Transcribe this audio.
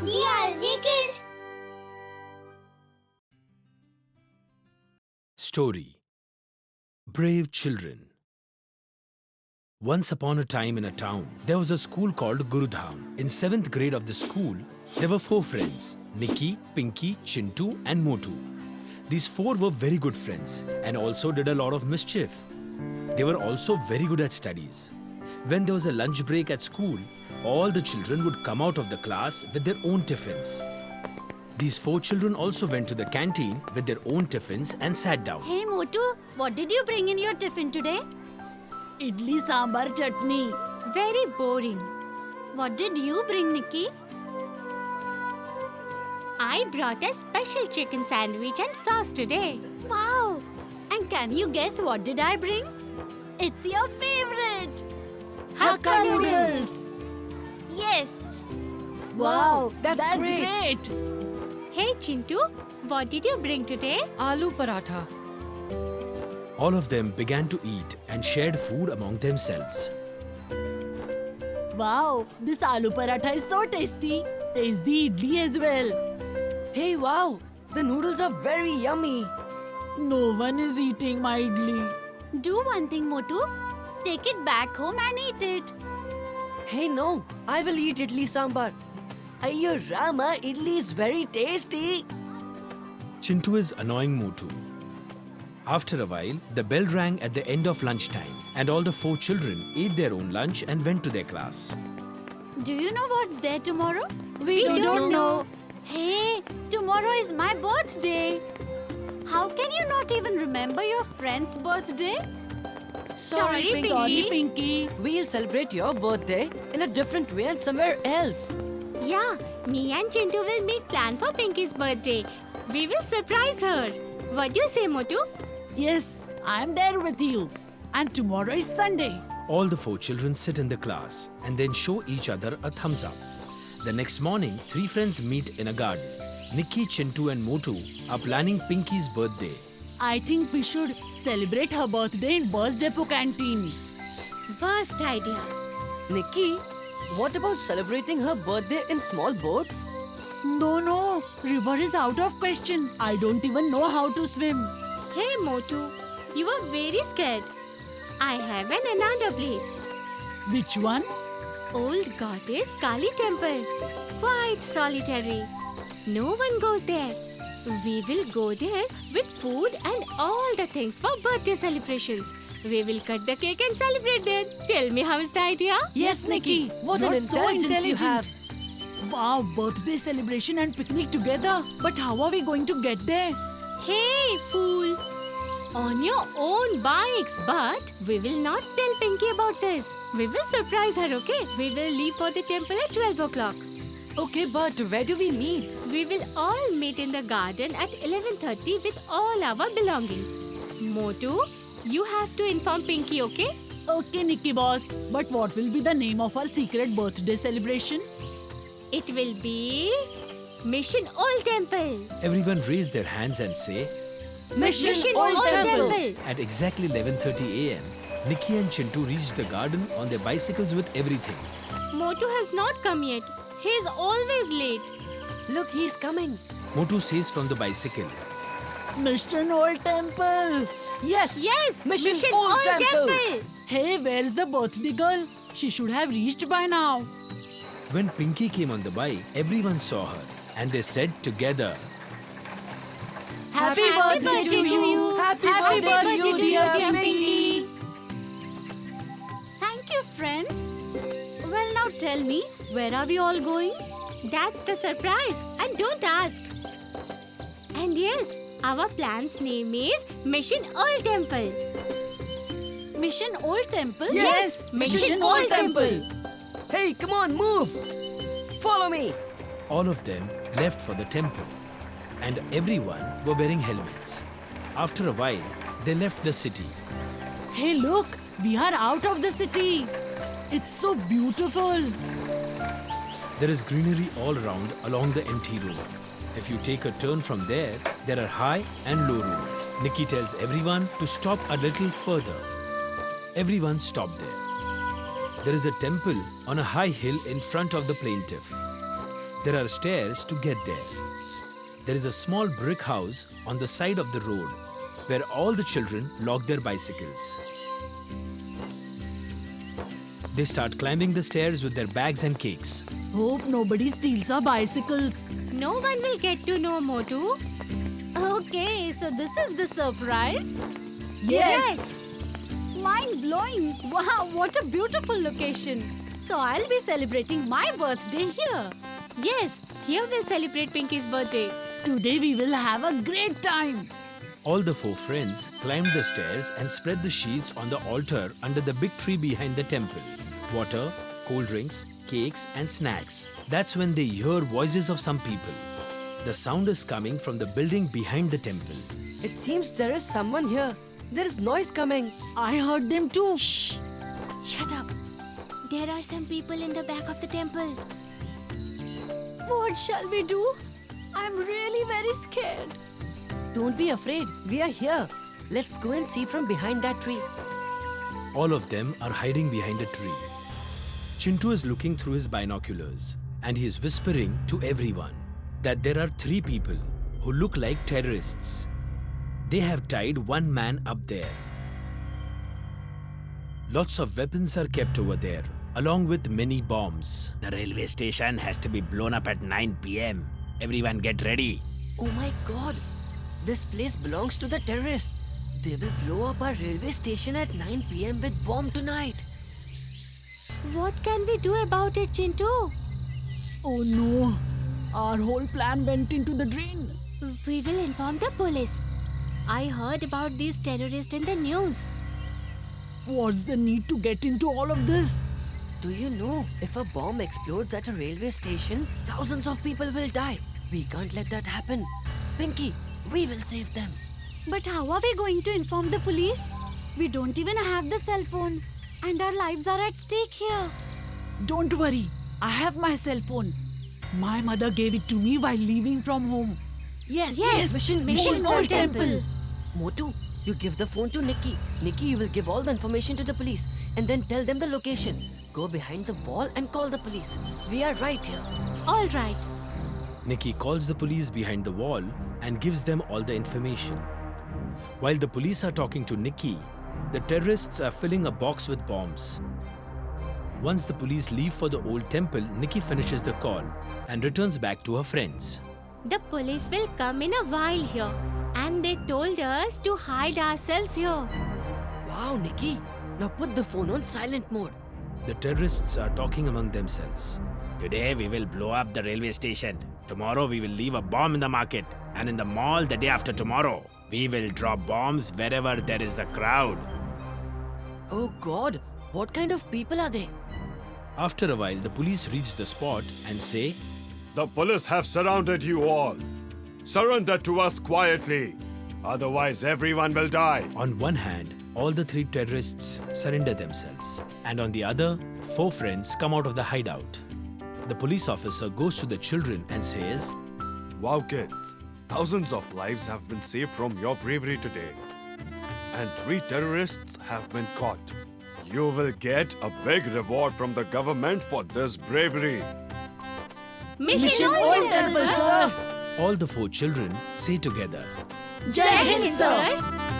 DRG Kids. Story Brave Children. Once upon a time in a town, there was a school called Gurudham. In 7th grade of the school, there were 4 friends, Nikki, Pinky, Chintu and Motu. These 4 were very good friends and also did a lot of mischief. They were also very good at studies. When there was a lunch break at school, all the children would come out of the class with their own tiffins. These 4 children also went to the canteen with their own tiffins and sat down. Hey Motu, what did you bring in your tiffin today? Idli sambar chutney. Very boring. What did you bring, Nikki? I brought a special chicken sandwich and sauce today. Wow! And can you guess what did I bring? It's your favorite! Hakka noodles. Yes! Wow, that's great. Hey Chintu, what did you bring today? Aloo paratha. All of them began to eat and shared food among themselves. Wow, this aloo paratha is so tasty. Taste the idli as well. Hey, wow! The noodles are very yummy. No one is eating my idli. Do one thing, Motu. Take it back home and eat it. Hey, no! I will eat idli sambar. Ayyo Rama, idli is very tasty. Chintu is annoying Motu. After a while, the bell rang at the end of lunchtime and all the 4 children ate their own lunch and went to their class. Do you know what's there tomorrow? We don't know. Hey, tomorrow is my birthday. How can you not even remember your friend's birthday? Sorry, Pinky. Sorry, Pinky. We'll celebrate your birthday in a different way and somewhere else. Yeah, me and Chintu will make plan for Pinky's birthday. We will surprise her. What do you say, Motu? Yes, I'm there with you. And tomorrow is Sunday. All the 4 children sit in the class and then show each other a thumbs up. The next morning, 3 friends meet in a garden. Nikki, Chintu and Motu are planning Pinky's birthday. I think we should celebrate her birthday in Bus Depot canteen. Worst idea. Nikki, what about celebrating her birthday in small boats? No, river is out of question. I don't even know how to swim. Hey Motu, you are very scared. I have another place. Which one? Old Goddess Kali Temple. Quite solitary. No one goes there. We will go there with food and all the things for birthday celebrations. We will cut the cake and celebrate there. Tell me, how is the idea? Yes, Nikki. What an You're so intelligence you have. Wow, birthday celebration and picnic together. But how are we going to get there? Hey, fool! On your own bikes, but we will not tell Pinky about this. We will surprise her, okay? We will leave for the temple at 12 o'clock. Okay, but where do we meet? We will all meet in the garden at 11:30 with all our belongings. Motu, you have to inform Pinky, okay? Okay, Nikki boss. But what will be the name of our secret birthday celebration? It will be Mission Old Temple. Everyone raise their hands and say, Mission Old Temple. at exactly 11:30 a.m., Nikki and Chintu reached the garden on their bicycles with everything. Motu has not come yet. He is always late. Look, he's coming. Motu says from the bicycle, Mission Old Temple. Yes! Yes, Mission Old Temple. Hey, where's the birthday girl? She should have reached by now. When Pinky came on the bike, everyone saw her and they said together, Happy birthday to you. Happy birthday to you, dear Pinky. Thank you, friends. Well, now tell me, where are we all going? That's the surprise. And don't ask. And yes, our plan's name is Mission Old Temple. Mission Old Temple? Yes, Mission Old Temple. Hey, come on, move! Follow me! all of them left for the temple and everyone were wearing helmets. After a while, they left the city. Hey, look! We are out of the city. It's so beautiful. There is greenery all around along the empty road. If you take a turn from there, there are high and low roads. Nikki tells everyone to stop a little further. Everyone stopped there. There is a temple on a high hill in front of the plaintiff. There are stairs to get there. There is a small brick house on the side of the road where all the children lock their bicycles. They start climbing the stairs with their bags and cakes. Hope nobody steals our bicycles. No one will get to know, Motu. Okay, so this is the surprise? Yes. Mind blowing. Wow, what a beautiful location. So I'll be celebrating my birthday here. Yes, here we'll celebrate Pinky's birthday. Today we will have a great time. All the 4 friends climbed the stairs and spread the sheets on the altar under the big tree behind the temple. Water, cold drinks, cakes and snacks. That's when they hear voices of some people. The sound is coming from the building behind the temple. It seems there is someone here. There is noise coming. I heard them too. Shh! Shut up. There are some people in the back of the temple. What shall we do? I'm really very scared. Don't be afraid. We are here. Let's go and see from behind that tree. All of them are hiding behind a tree. Chintu is looking through his binoculars and he is whispering to everyone that there are 3 people who look like terrorists. They have tied one man up there. Lots of weapons are kept over there, along with many bombs. The railway station has to be blown up at 9 p.m. Everyone get ready. Oh my god. This place belongs to the terrorists. They will blow up our railway station at 9 p.m. with bomb tonight. What can we do about it, Chintu? Oh no. Our whole plan went into the drain. We will inform the police. I heard about these terrorists in the news. What's the need to get into all of this? Do you know if a bomb explodes at a railway station, thousands of people will die. We can't let that happen. Pinky, we will save them. But how are we going to inform the police? We don't even have the cell phone. And our lives are at stake here. Don't worry. I have my cell phone. My mother gave it to me while leaving from home. Yes, Yes, Mission Mole Temple. Motu, you give the phone to Nikki. Nikki, you will give all the information to the police and then tell them the location. Go behind the wall and call the police. We are right here. All right. Nikki calls the police behind the wall and gives them all the information. While the police are talking to Nikki, the terrorists are filling a box with bombs. Once the police leave for the old temple, Nikki finishes the call and returns back to her friends. The police will come in a while here. And they told us to hide ourselves here. Wow, Nikki. Now put the phone on silent mode. The terrorists are talking among themselves. Today we will blow up the railway station. Tomorrow we will leave a bomb in the market. And in the mall the day after tomorrow. We will drop bombs wherever there is a crowd. Oh god, what kind of people are they? After a while, the police reach the spot and say, The police have surrounded you all. Surrender to us quietly. Otherwise, everyone will die. on one hand, all the 3 terrorists surrender themselves. And on the other, 4 friends come out of the hideout. The police officer goes to the children and says, Wow, kids. Thousands of lives have been saved from your bravery today. And 3 terrorists have been caught. You will get a big reward from the government for this bravery. Mission Mole Temple, sir. all the 4 children say together, Jai Hind, sir.